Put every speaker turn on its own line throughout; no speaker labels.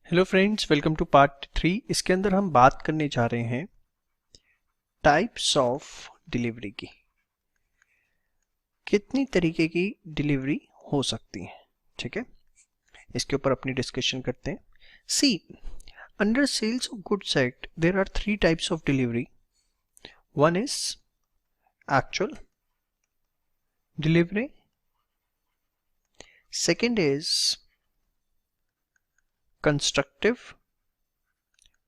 Hello friends, welcome to part 3। इसके अंदर हम बात करने जा रहे हैं टाइप्स ऑफ डिलीवरी की। कितनी तरीके की डिलीवरी हो सकती है, ठीक है। इसके ऊपर अपनी डिस्कशन करते हैं। See, under sales of goods act there are 3 types of delivery. One is actual delivery, second is constructive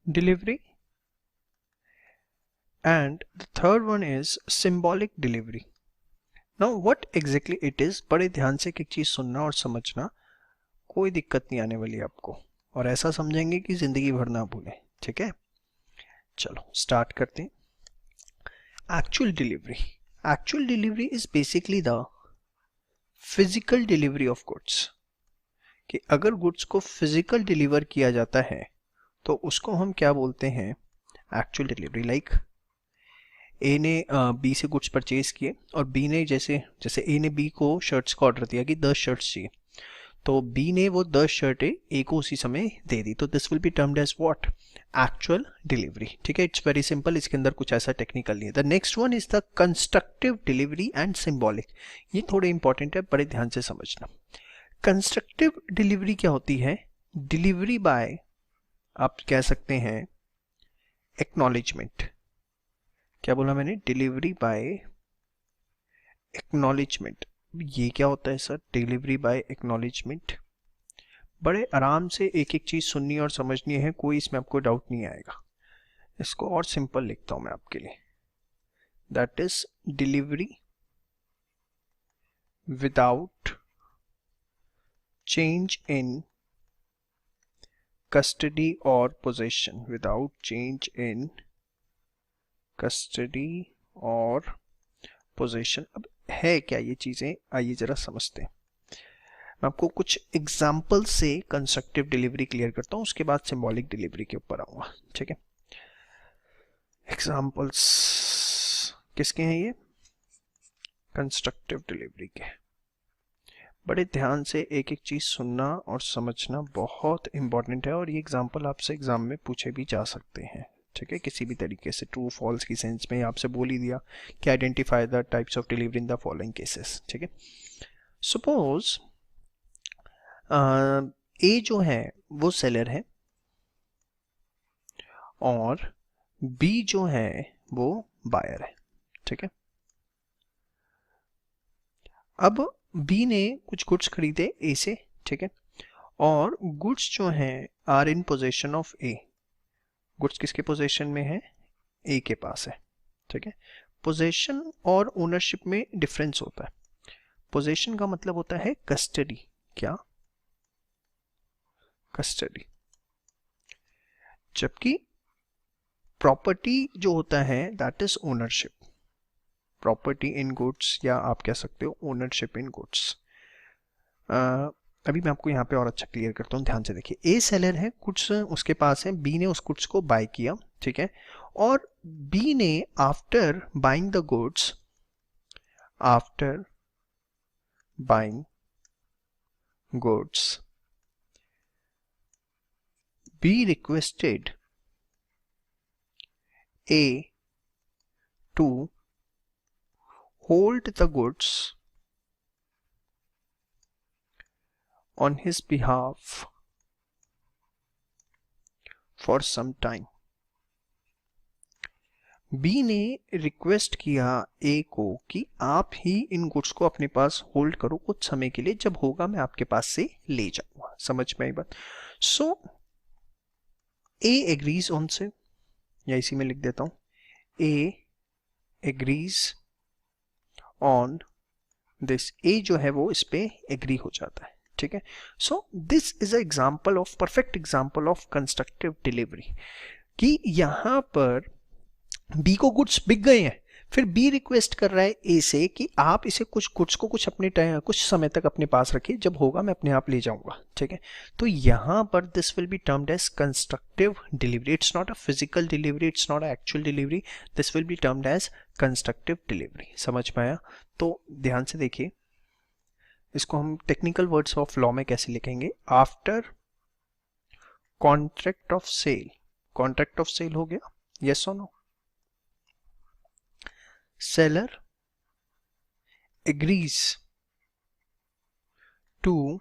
delivery, and the third one is symbolic delivery. Now what exactly it is, बड़े ध्यान से एक चीज सुनना और समझना, कोई दिक्कत नहीं आने वाली आपको, और ऐसा समझेंगे कि जिंदगी भर ना भूलें, ठीक है। चलो स्टार्ट करते हैं। Actual delivery is basically the physical delivery of goods. कि अगर गुड्स को फिजिकल डिलीवर किया जाता है तो उसको हम क्या बोलते हैं, एक्चुअल डिलीवरी। लाइक ए ने बी से गुड्स परचेज किए और बी ने जैसे जैसे ए ने बी को शर्ट्स का ऑर्डर दिया कि 10 शर्ट्स चाहिए, तो बी ने वो 10 शर्टें ए को उसी समय दे दी, तो this will be termed as what, actual delivery, ठीक है। इट्स वेरी सिंपल, इसके अंदर कुछ ऐसा टेक्निकल नहीं है। The next one is the constructive delivery and symbolic. ये थोड़े इंपॉर्टेंट है, बड़े ध्यान से समझना। कंस्ट्रक्टिव डिलीवरी क्या होती है, डिलीवरी बाय, आप कह सकते हैं एक्नॉलेजमेंट। क्या बोला मैंने, डिलीवरी बाय एक्नॉलेजमेंट। ये क्या होता है सर, डिलीवरी बाय एक्नॉलेजमेंट। बड़े आराम से एक एक चीज सुननी और समझनी है, कोई इसमें आपको डाउट नहीं आएगा। इसको और सिंपल लिखता हूं मैं आपके लिए, that is delivery without change in custody और possession, without change in custody और पोजेशन। अब है क्या ये चीजें, आइए जरा समझते हैं। मैं आपको कुछ एग्जाम्पल से कंस्ट्रक्टिव डिलीवरी क्लियर करता हूं, उसके बाद सिंबॉलिक डिलीवरी के ऊपर आऊंगा, ठीक है। एग्जाम्पल्स किसके हैं ये, कंस्ट्रक्टिव डिलीवरी के। बड़े ध्यान से एक एक चीज सुनना और समझना बहुत इंपॉर्टेंट है, और ये एग्जाम्पल आपसे एग्जाम में पूछे भी जा सकते हैं, ठीक है। किसी भी तरीके से ट्रू फॉल्स की सेंस में आपसे बोल ही दिया कि identify the types of delivery in the following cases, ठीक है। सपोज ए जो है वो सेलर है और बी जो है वो बायर है, ठीक है। अब बी ने कुछ गुड्स खरीदे ए से, ठीक है, और गुड्स जो हैं are in possession of A. Goods किसके पोजेशन में है, ए के पास है, ठीक है। पोजेशन और ओनरशिप में डिफरेंस होता है। पोजेशन का मतलब होता है कस्टडी, क्या, कस्टडी, जबकि प्रॉपर्टी जो होता है that is ownership. Property in goods, या आप कह सकते हो ओनरशिप इन गुड्स। अभी मैं आपको यहाँ पे और अच्छा क्लियर करता हूँ, ध्यान से देखिए। ए सेलर है, गुड्स उसके पास है, बी ने उस गुड्स को बाय किया, ठीक है, और बी ने after buying the goods, after buying goods, B requested A to hold the goods on his behalf for some time. B ने रिक्वेस्ट किया ए को कि आप ही इन गुड्स को अपने पास होल्ड करो कुछ समय के लिए, जब होगा मैं आपके पास से ले जाऊंगा। समझ में आई बात। सो ए एग्रीज ऑन से, या इसी में लिख देता हूं, ए एग्रीज ऑन दिस। ए जो है वो इस पे एग्री हो जाता है, ठीक है। So this is a example of, perfect example of constructive delivery, कि यहां पर बी को गुड्स बिक गए हैं, फिर बी रिक्वेस्ट कर रहा है ए से कि आप इसे कुछ गुड्स को कुछ अपने कुछ समय तक अपने पास रखिए, जब होगा मैं अपने आप ले जाऊंगा, ठीक है। तो यहां पर this will be termed as constructive delivery. It's not a physical delivery, it's not a actual delivery, this will be termed as constructive delivery. समझ में आया। तो ध्यान से देखिए, इसको हम टेक्निकल वर्ड्स ऑफ लॉ में कैसे लिखेंगे, after contract of sale, contract of sale हो गया, यस और no. Seller agrees to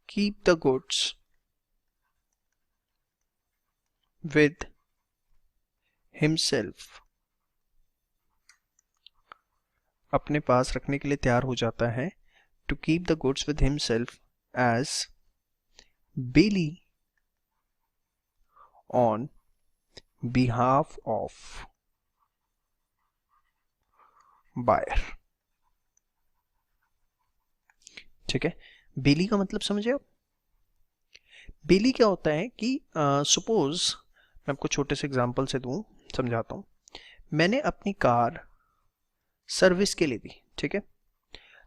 keep the goods with himself, अपने पास रखने के लिए तैयार हो जाता है, to keep the goods with himself as bailee on behalf of buyer. ठीक है, बेली का मतलब समझे आप? बेली क्या होता है कि सपोज मैं आपको छोटे से एग्जांपल से दूं, समझाता हूं। मैंने अपनी कार सर्विस के लिए दी, ठीक है,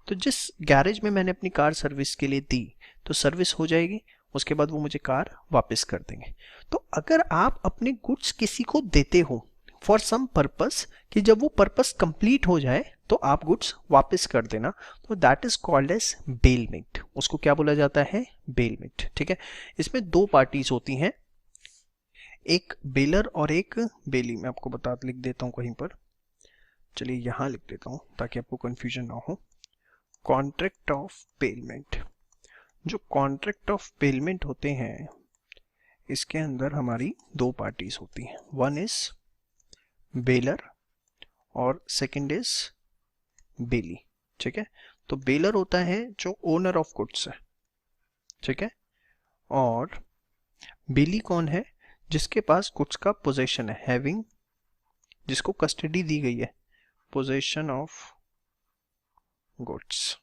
तो जिस गैरेज में मैंने अपनी कार सर्विस के लिए दी तो सर्विस हो जाएगी, उसके बाद वो मुझे कार वापस कर देंगे। तो अगर आप अपने गुड्स किसी को देते हो फॉर सम पर्पस, कि जब वो पर्पस कंप्लीट हो जाए तो आप गुड्स वापस कर देना, तो that is called as bailment. उसको क्या बोला जाता है? बेलमेंट। ठीक है, इसमें दो पार्टीज होती हैं, एक बेलर और एक बेली। मैं आपको बता लिख देता हूं कहीं पर, चलिए यहां लिख देता हूं ताकि आपको कंफ्यूजन ना हो। कॉन्ट्रैक्ट ऑफ बेलमेंट, जो कॉन्ट्रैक्ट ऑफ बेलमेंट होते हैं इसके अंदर हमारी दो पार्टीज होती हैं, वन इज बेलर और सेकंड इज बेली। ठीक है, तो बेलर होता है जो ओनर ऑफ गुड्स है, ठीक है, और बेली कौन है? जिसके पास गुड्स का पोजेशन है, हैविंग, जिसको कस्टडी दी गई है, पोजेशन ऑफ गुड्स,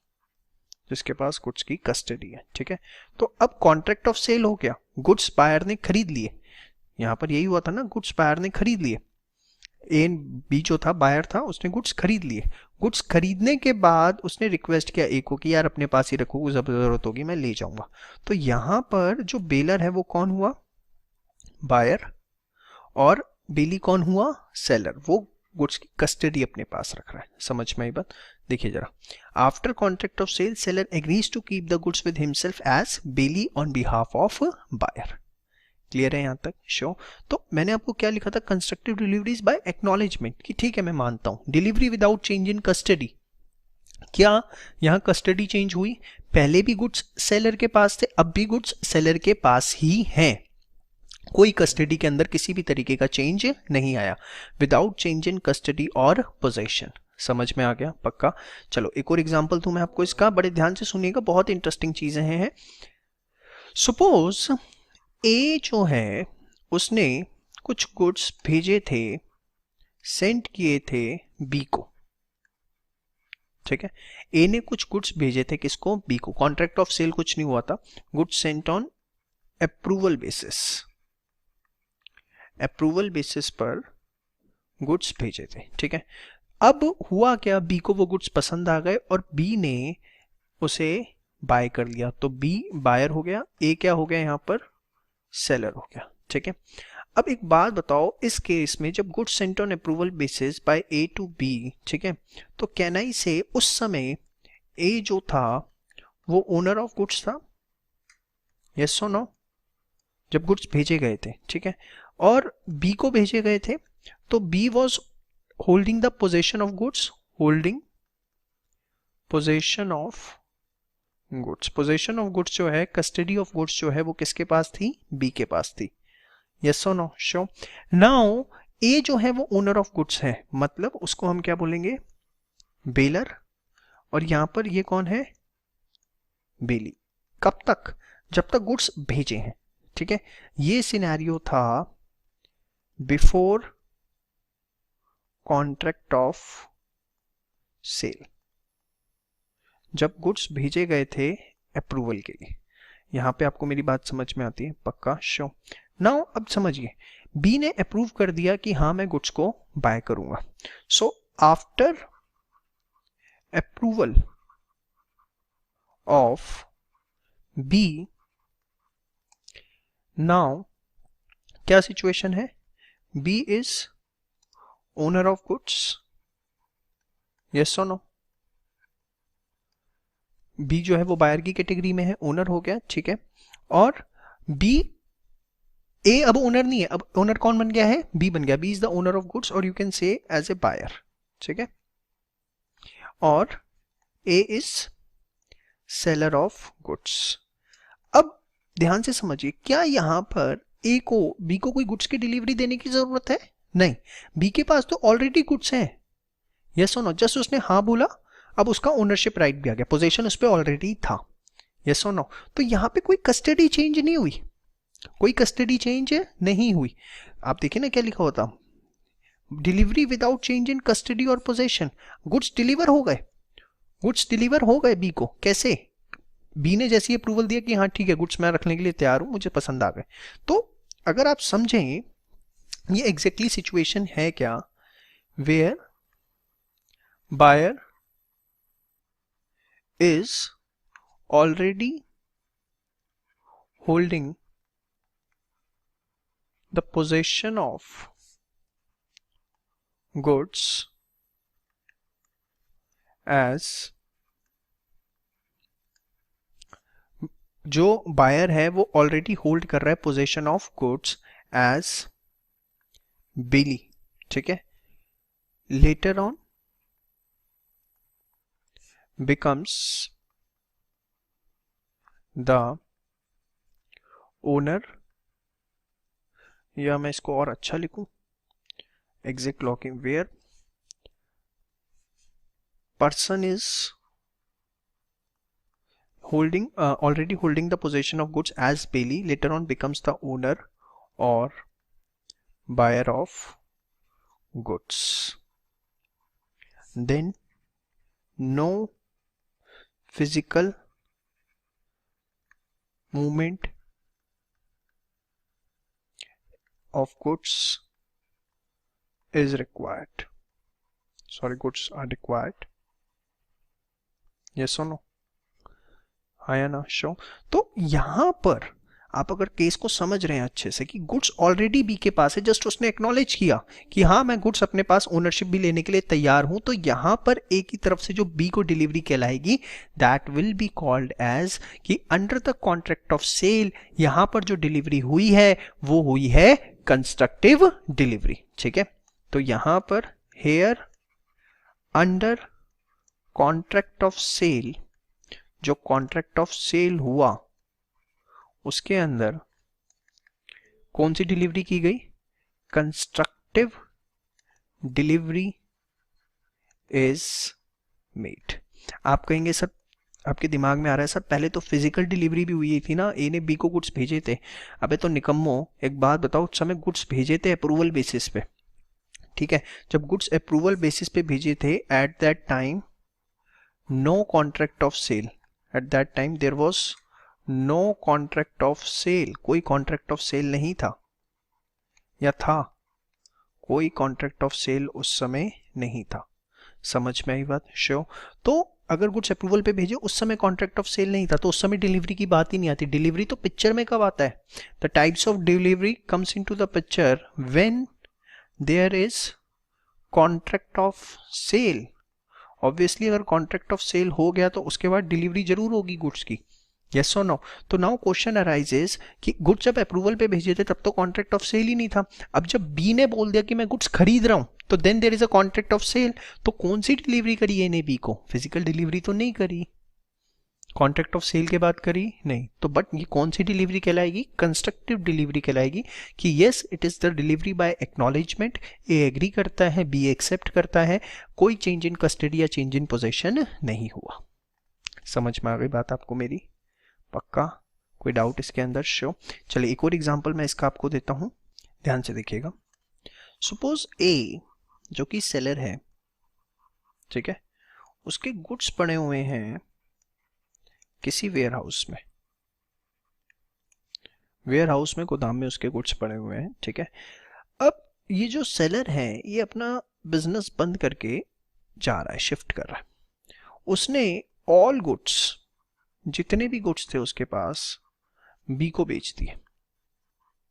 जिसके पास गुड्स की कस्टडी है। ठीक है, तो अब कॉन्ट्रैक्ट ऑफ सेल हो गया, गुड्स बायर ने खरीद लिए। यहां पर यही हुआ था ना, गुड्स बायर ने खरीद लिए। ए बी जो था बायर था, उसने गुड्स खरीद लिए। गुड्स खरीदने के बाद उसने रिक्वेस्ट किया ए को कि यार अपने पास ही रखो, जब जरूरत होगी मैं ले जाऊंगा। तो यहां पर जो बेलर है वो कौन हुआ? बायर। और बेली कौन हुआ? सेलर। वो गुड्स की कस्टडी अपने पास रख रहा है। समझ में आई बात? देखिए जरा, after contract of sale seller agrees to keep the goods with himself as bailee on behalf of buyer. Clear है यहां तक? श्योर। तो मैंने आपको क्या लिखा था? कंस्ट्रक्टिव डिलीवरीज बाय एक्नॉलेजमेंट, कि ठीक है मैं मानता हूं delivery without change in custody. क्या यहां कस्टडी चेंज हुई? पहले भी गुड्स सेलर के पास थे, अब भी गुड्स सेलर के पास ही हैं, कोई कस्टडी के अंदर किसी भी तरीके का चेंज नहीं आया। विदाउट चेंज इन कस्टडी और पोजेशन। समझ में आ गया? पक्का। चलो एक और एग्जांपल दूं मैं आपको इसका, बड़े ध्यान से सुनिएगा, बहुत इंटरेस्टिंग चीजें हैं। सपोज ए जो है उसने कुछ गुड्स भेजे थे, सेंड किए थे बी को। ठीक है, ए ने कुछ गुड्स भेजे थे किसको? बी को। कॉन्ट्रैक्ट ऑफ सेल कुछ नहीं हुआ था, goods sent on approval basis, approval basis पर गुड्स भेजे थे। ठीक है, अब हुआ क्या? बी को वो गुड्स पसंद आ गए और बी ने उसे बाय कर लिया, तो बी बायर हो गया, ए क्या हो गया यहां पर? सेलर हो गया। ठीक है, अब एक बात बताओ, इस केस में जब goods sent on approval basis by A to B, ठीक है, तो कैन आई से उस समय ए जो था वो ओनर ऑफ गुड्स था? यस और नो? जब गुड्स भेजे गए थे, ठीक है, और बी को भेजे गए थे, तो B was holding the possession of goods, holding possession of goods. Possession of goods जो है, कस्टडी ऑफ गुड्स जो है, वो किसके पास थी? बी के पास थी। यस और नो? श्योर। नाउ ए जो है वो ओनर ऑफ गुड्स है, मतलब उसको हम क्या बोलेंगे? बेलर। और यहां पर ये कौन है? बेली। कब तक? जब तक गुड्स भेजे हैं। ठीक है, ये सिनेरियो था बिफोर कॉन्ट्रैक्ट ऑफ सेल, जब गुड्स भेजे गए थे अप्रूवल के लिए। यहां पे आपको मेरी बात समझ में आती है? पक्का? श्योर। नाउ अब समझिए, बी ने अप्रूव कर दिया कि हाँ मैं गुड्स को बाय करूंगा। So after approval of B, now क्या सिचुएशन है? B is owner of goods. Yes और नो? बी जो है वो बायर की कैटेगरी में है, ओनर हो गया। ठीक है, और बी ए अब ओनर नहीं है, अब ओनर कौन बन गया है, बी बन गया, B is the owner of goods और you can say as a buyer, ठीक है, और A is seller of goods. अब ध्यान से समझिए, क्या यहां पर ए को बी को कोई गुड्स की डिलीवरी देने की जरूरत है, नहीं, बी के पास तो ऑलरेडी गुड्स हैं, यस और नो, जस्ट उसने हाँ बोला, अब उसका ओनरशिप राइट भी आ गया, पोजीशन उस पर ऑलरेडी था, यस और नो, तो यहां पे कोई कस्टडी चेंज नहीं हुई, कोई कस्टडी चेंज नहीं हुई। आप देखिए ना क्या लिखा होता, delivery without change in custody और पोजेशन, गुड्स डिलीवर हो गए, गुड्स डिलीवर हो गए बी को, कैसे, बी ने जैसी अप्रूवल दिया कि हाँ ठीक है गुड्स मैं रखने के लिए तैयार हूं, मुझे पसंद आ गए। तो अगर आप समझें ये एग्जैक्टली सिचुएशन है क्या, where buyer is already holding the possession of goods as, जो बायर है वो ऑलरेडी होल्ड कर रहा है possession of goods as bailee, ठीक है, later on becomes the owner, या मैं इसको और अच्छा लिखूं, exact locking, where person is holding already holding the possession of goods as Bailey, later on becomes the owner or buyer of goods, then no physical movement of goods is required, sorry, goods are required, yes or no, हाँ या ना, show. तो यहां पर आप अगर case को समझ रहे हैं अच्छे से कि गुड्स ऑलरेडी बी के पास है, जस्ट उसने एक्नॉलेज किया कि हाँ मैं गुड्स अपने पास ओनरशिप भी लेने के लिए तैयार हूं, तो यहां पर ए की तरफ से जो बी को डिलीवरी कहलाएगी that will be called as कि under the contract of sale यहां पर जो डिलीवरी हुई है वो हुई है कंस्ट्रक्टिव डिलीवरी, ठीक है। तो यहां पर here under contract of sale, जो कॉन्ट्रैक्ट ऑफ सेल हुआ उसके अंदर कौन सी डिलीवरी की गई, कंस्ट्रक्टिव डिलीवरी इज मेड। आप कहेंगे सर, आपके दिमाग में आ रहा है सर पहले तो फिजिकल डिलीवरी भी हुई थी ना, ए ने बी को गुड्स भेजे थे। अबे तो निकम्मो, एक बात बताओ, उस समय गुड्स भेजे थे अप्रूवल बेसिस पे, ठीक है, जब गुड्स अप्रूवल बेसिस पे भेजे थे at that time no contract of sale, at that time there was no contract of sale, कोई कॉन्ट्रैक्ट ऑफ सेल नहीं था, या था, कोई कॉन्ट्रैक्ट ऑफ सेल उस समय नहीं था, समझ में आई बात, श्योर। तो अगर गुड्स अप्रूवल पे भेजे उस समय कॉन्ट्रैक्ट ऑफ सेल नहीं था तो उस समय डिलीवरी की बात ही नहीं आती, डिलीवरी तो पिक्चर में कब आता है, the types of delivery comes into the picture when there is contract of sale. Obviously अगर कॉन्ट्रैक्ट ऑफ सेल हो गया तो उसके बाद डिलीवरी जरूर होगी गुड्स की, यस और नो। तो नाउ क्वेश्चन अराइजेस कि गुड्स जब अप्रूवल पे भेजे थे तब तो कॉन्ट्रैक्ट ऑफ सेल ही नहीं था, अब जब बी ने बोल दिया कि मैं गुड्स खरीद रहा हूं तो then there is a contract of sale, तो कौन सी डिलीवरी करी ए ने बी को, फिजिकल डिलीवरी तो नहीं करी, कॉन्ट्रैक्ट ऑफ सेल के बाद करी नहीं, तो बट ये कौन सी डिलीवरी कहलाएगी, कंस्ट्रक्टिव डिलीवरी कहलाएगी कि yes it is the delivery by acknowledgement, A agree करता है, बी एक्सेप्ट करता है, कोई चेंज इन कस्टडी या चेंज इन पोजेशन नहीं हुआ। समझ में आ गई बात आपको मेरी, पक्का, कोई डाउट इसके अंदर, शो। चलिए एक और एग्जांपल मैं इसका आपको देता हूं, ध्यान से देखिएगा। सपोज ए जो कि सेलर है, ठीक है, उसके गुड्स पड़े हुए हैं किसी वेयर हाउस में, वेयर हाउस में, गोदाम में उसके गुड्स पड़े हुए हैं, ठीक है। अब ये जो सेलर है ये अपना बिजनेस बंद करके जा रहा है, शिफ्ट कर रहा है, उसने ऑल गुड्स, जितने भी गुड्स थे उसके पास, बी को बेच दिए,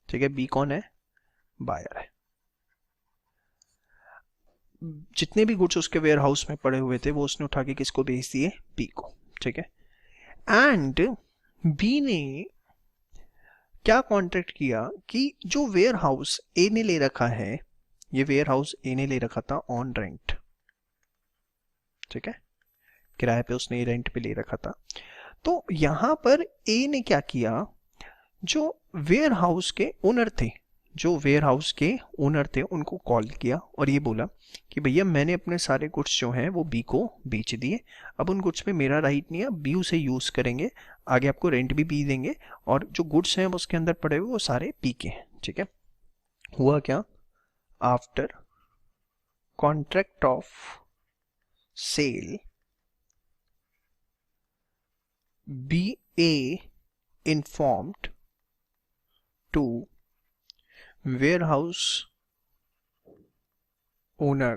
ठीक है, बी कौन है, बायर है, जितने भी गुड्स उसके वेयर हाउस में पड़े हुए थे वो उसने उठा के किसको बेच दिए, बी को, ठीक है। एंड बी ने क्या कॉन्ट्रैक्ट किया कि जो वेयर हाउस ए ने ले रखा है, ये वेयर हाउस ए ने ले रखा था ऑन रेंट, ठीक है, किराए पे उसने रेंट पे ले रखा था। तो यहां पर ए ने क्या किया, जो वेयर हाउस के ओनर थे, जो वेयर हाउस के ओनर थे उनको कॉल किया और ये बोला कि भैया मैंने अपने सारे गुड्स जो हैं वो बी को बेच दिए, अब उन गुड्स पे मेरा राइट नहीं है, बी उसे यूज़ करेंगे, आगे आपको रेंट भी बी देंगे, और जो गुड्स हैं वो उसके अंदर पड़े हुए वो सारे बी के हैं, ठीक है। हुआ क्या, after contract of sale B A informed to warehouse owner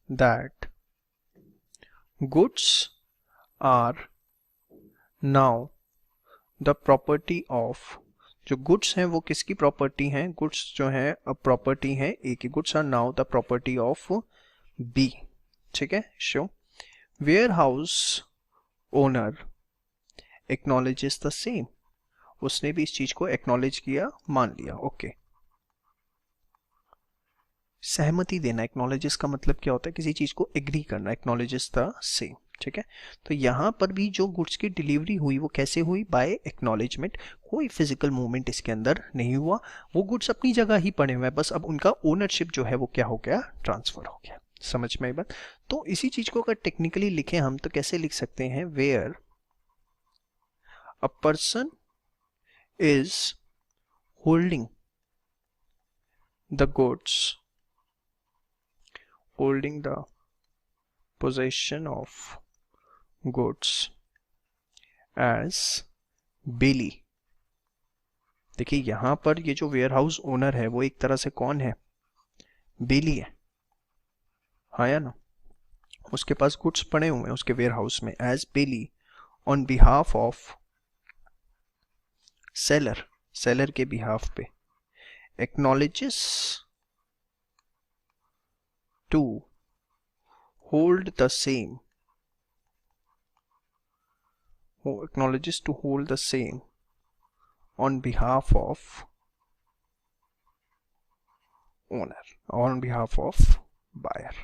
that goods are now the property of, जो गुड्स हैं वो किसकी प्रॉपर्टी हैं, गुड्स जो हैं प्रॉपर्टी हैं ए की, goods are now the property of B, ठीक है। So warehouse owner acknowledges the same, उसने भी इस चीज को एक्नॉलेज किया, मान लिया, ओके। सहमति देना, एक्नॉलेजेस का मतलब क्या होता है, किसी चीज को एग्री करना, एक्नॉलेजेस द सेम, ठीक है। तो यहां पर भी जो गुड्स की डिलीवरी हुई वो कैसे हुई, बाय एक्नॉलेजमेंट, कोई फिजिकल मूवमेंट इसके अंदर नहीं हुआ, वो गुड्स अपनी जगह ही पड़े हुए हैं, बस अब उनका ओनरशिप जो है वो क्या हो गया, ट्रांसफर हो गया। समझ में आई बात। तो इसी चीज को अगर टेक्निकली लिखें हम तो कैसे लिख सकते हैं, where a person is holding the goods, holding the possession of goods as बेली। देखिए यहां पर ये जो वेयर हाउस ओनर है वो एक तरह से कौन है, बेली है, हाँ या ना, उसके पास गुड्स पड़े हुए हैं उसके वेयर हाउस में, as bailee on behalf of seller, seller के बिहाफ पे, acknowledges to hold the same, acknowledges to hold the same on behalf of owner, on behalf of buyer,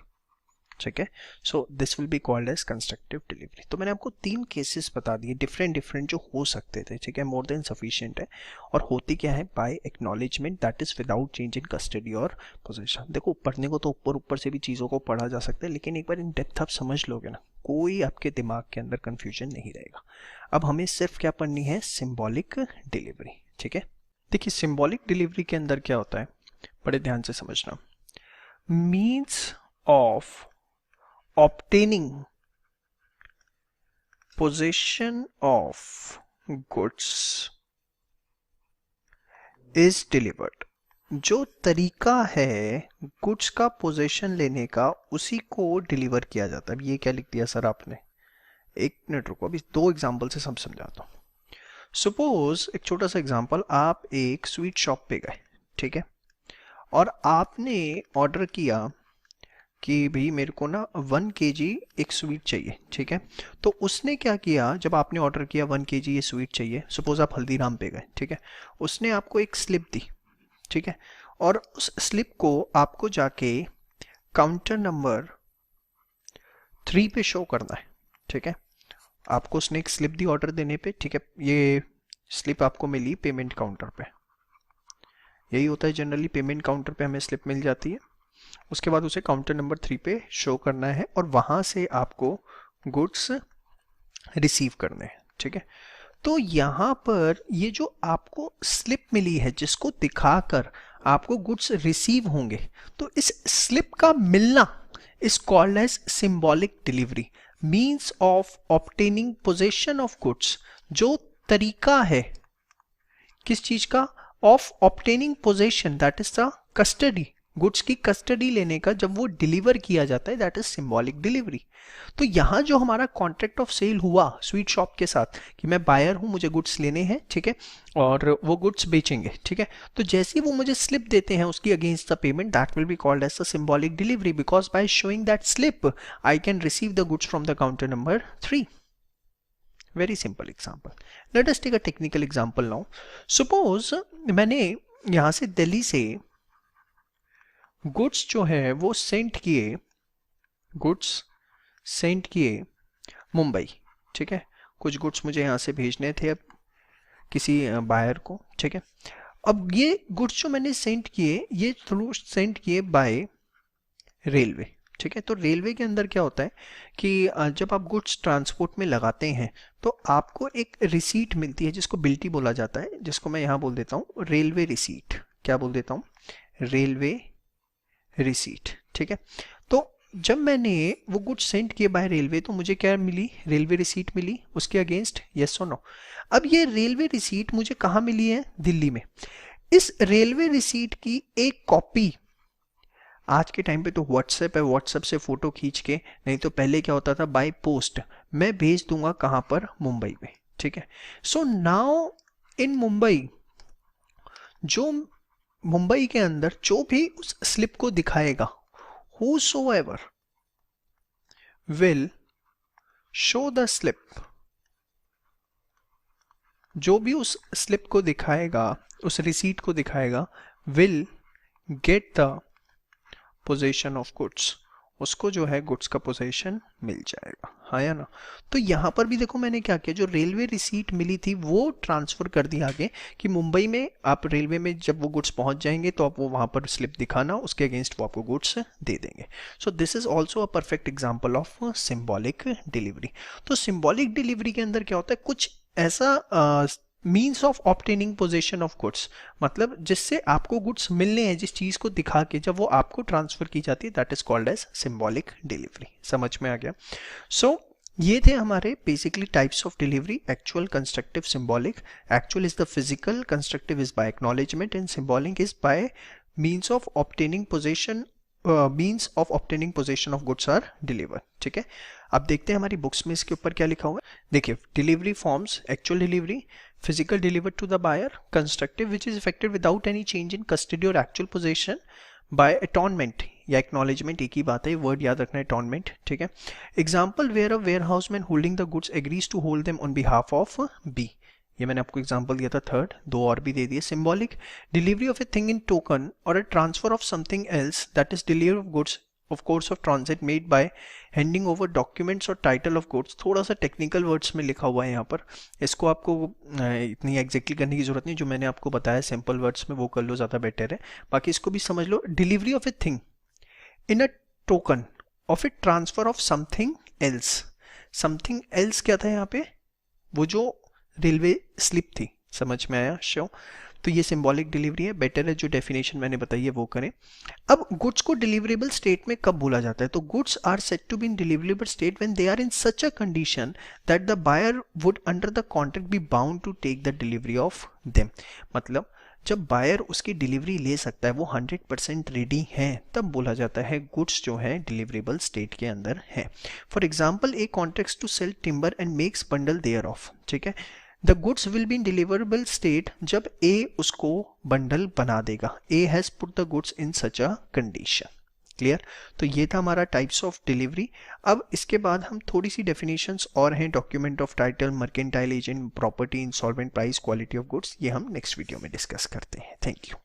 ठीक है। So this will be called as constructive delivery. तो मैंने आपको 3 cases बता दिए different different जो हो सकते थे, ठीक है, मोर देन सफिशिएंट है। और होती क्या है, by acknowledgement, that is without change in custody और पोजीशन। देखो पढ़ने को तो ऊपर ऊपर से भी चीज़ों को पढ़ा जा सकता है, लेकिन एक बार इन डेप्थ आप समझ लोगे ना, कोई आपके दिमाग के अंदर कंफ्यूजन नहीं रहेगा। अब हमें सिर्फ क्या पढ़नी है, सिंबॉलिक डिलीवरी, ठीक है। देखिए सिंबॉलिक डिलीवरी के अंदर क्या होता है, बड़े ध्यान से समझना, means of obtaining possession of goods is delivered, जो तरीका है गुड्स का पोजेशन लेने का उसी को डिलीवर किया जाता है। अब ये क्या लिख दिया सर आपने, एक मिनट रुको, अभी 2 एग्जांपल से सब समझाता हूँ। सपोज एक छोटा सा एग्जांपल, आप एक स्वीट शॉप पे गए, ठीक है, और आपने ऑर्डर किया कि भाई मेरे को ना 1 kg एक स्वीट चाहिए, ठीक है। तो उसने क्या किया, जब आपने ऑर्डर किया 1 kg ये स्वीट चाहिए, सपोज आप हल्दीराम पे गए, ठीक है, उसने आपको एक स्लिप दी, ठीक है, और उस स्लिप को आपको जाके काउंटर नंबर 3 पे शो करना है, ठीक है। आपको उसने एक स्लिप दी ऑर्डर देने पे, ठीक है, ये स्लिप आपको मिली पेमेंट काउंटर पे, यही होता है जनरली, पेमेंट काउंटर पे हमें स्लिप मिल जाती है, उसके बाद उसे काउंटर नंबर 3 पे शो करना है और वहां से आपको गुड्स रिसीव करने हैं, ठीक है। तो यहां पर ये जो आपको स्लिप मिली है जिसको दिखाकर आपको गुड्स रिसीव होंगे, तो इस स्लिप का मिलना is called as symbolic delivery, means of obtaining possession of goods, जो तरीका है किस चीज का, of obtaining possession, that is the custody, goods की कस्टडी लेने का जब वो डिलीवर किया जाता है, दैट इज सिंबॉलिक डिलीवरी। तो यहां जो हमारा कॉन्ट्रैक्ट ऑफ सेल हुआ स्वीट शॉप के साथ कि मैं बायर हूं, मुझे गुड्स लेने हैं, ठीक है, और वो गुड्स बेचेंगे, ठीक है, तो जैसे ही वो मुझे स्लिप देते हैं उसकी against the payment, that will be called as the symbolic delivery, because by showing that slip I can receive the goods from the counter number 3। Very simple example. Let us take a technical example now. Suppose मैंने यहाँ से दिल्ली से goods जो है वो send किए मुंबई, ठीक है। कुछ गुड्स मुझे यहाँ से भेजने थे अब किसी बायर को, ठीक है। अब ये गुड्स जो मैंने सेंड किए, ये थ्रू सेंड किए बाय रेलवे, ठीक है। तो रेलवे के अंदर क्या होता है कि जब आप गुड्स ट्रांसपोर्ट में लगाते हैं तो आपको एक रिसीट मिलती है जिसको बिल्टी बोला जाता है, जिसको मैं यहाँ बोल देता हूँ रेलवे रिसीट। क्या बोल देता हूँ? रेलवे रिसीट, ठीक है। तो जब मैंने वो गुड्स सेंड किए बाय रेलवे तो मुझे क्या मिली? रेलवे रिसीट मिली उसके अगेंस्ट, यस और नो। अब ये रेलवे रिसीट मुझे कहाँ मिली है? दिल्ली में। इस रेलवे रिसीट की एक कॉपी, आज के टाइम पे तो व्हाट्सएप है, व्हाट्सएप से फोटो खींच के, नहीं तो पहले क्या होता था बाय पोस्ट मैं भेज दूंगा कहां पर? मुंबई में, ठीक है। सो नाउ इन मुंबई, जो मुंबई के अंदर जो भी उस स्लिप को दिखाएगा, whosoever will show the slip, जो भी उस स्लिप को दिखाएगा, उस रिसीट को दिखाएगा, will get the possession of goods, उसको जो है गुड्स का पोजेशन मिल जाएगा, हाँ या ना। तो यहाँ पर भी देखो मैंने क्या किया, जो रेलवे रिसीट मिली थी वो ट्रांसफर कर दी आगे कि मुंबई में आप रेलवे में जब वो गुड्स पहुंच जाएंगे तो आप वो वहां पर स्लिप दिखाना, उसके अगेंस्ट वो आपको गुड्स दे देंगे। So this is also a perfect example of symbolic delivery. तो सिंबॉलिक डिलीवरी के अंदर क्या होता है, कुछ ऐसा means of obtaining possession of goods, मतलब जिससे आपको गुड्स मिलने हैं, जिस चीज को दिखा के जब वो आपको ट्रांसफर की जाती है, that is called as symbolic delivery. समझ में आ गया? सो ये थे हमारे basically types of delivery: actual, constructive, symbolic. Actual is the physical, constructive is by acknowledgement, and symbolic is by means of obtaining possession, means of obtaining possession of goods are deliver, ठीक है। अब देखते हैं हमारी books में इसके ऊपर क्या लिखा हुआ है। देखिए, delivery forms: actual delivery, physical delivered to the buyer; constructive, which is effected without any change in custody or actual possession by atonement या acknowledgement, एक ही बात है, वर्ड याद रखना है, atonement, ठीक है। Example: where a warehouseman holding the goods agrees to hold them on behalf of B, ये मैंने आपको एग्जाम्पल दिया था थर्ड, दो और भी दे दिए। Symbolic: delivery of a thing in token और a transfer of something else, that is delivery of goods of course of transit made by handing over documents और title of goods। थोड़ा सा टेक्निकल वर्ड्स में लिखा हुआ है यहाँ पर, इसको आपको इतनी एग्जैक्टली करने की जरूरत नहीं, जो मैंने आपको बताया सिंपल वर्ड्स में वो कर लो, ज़्यादा बेटर है। बाकी इसको भी समझ लो। Delivery of a thing in a token of a transfer of something else. Something else क्या था यहाँ पे? वो जो रेलवे स्लिप थी। समझ में आया? शो। तो ये सिंबॉलिक डिलीवरी है। बेटर है जो डेफिनेशन मैंने बताई है वो करें। अब गुड्स को डिलीवरेबल स्टेट में कब बोला जाता है? तो goods are said to be in deliverable state when they are in such a condition that the buyer would under the contract be bound to take the delivery of them. मतलब जब buyer उसकी delivery ले सकता है, वो 100% ready है, तब बोला जाता है गुड्स जो है डिलीवरेबल स्टेट के अंदर है। For example, A contracts to sell timber and makes bundle thereof, ठीक है। The goods will be in deliverable state जब ए उसको बंडल बना देगा। A has put the goods in such a condition. Clear? तो ये था हमारा टाइप्स ऑफ डिलीवरी। अब इसके बाद हम थोड़ी सी डेफिनेशंस और हैं: document of title, mercantile agent, property, insolvent, price, quality of goods. ये हम नेक्स्ट वीडियो में डिस्कस करते हैं। Thank you.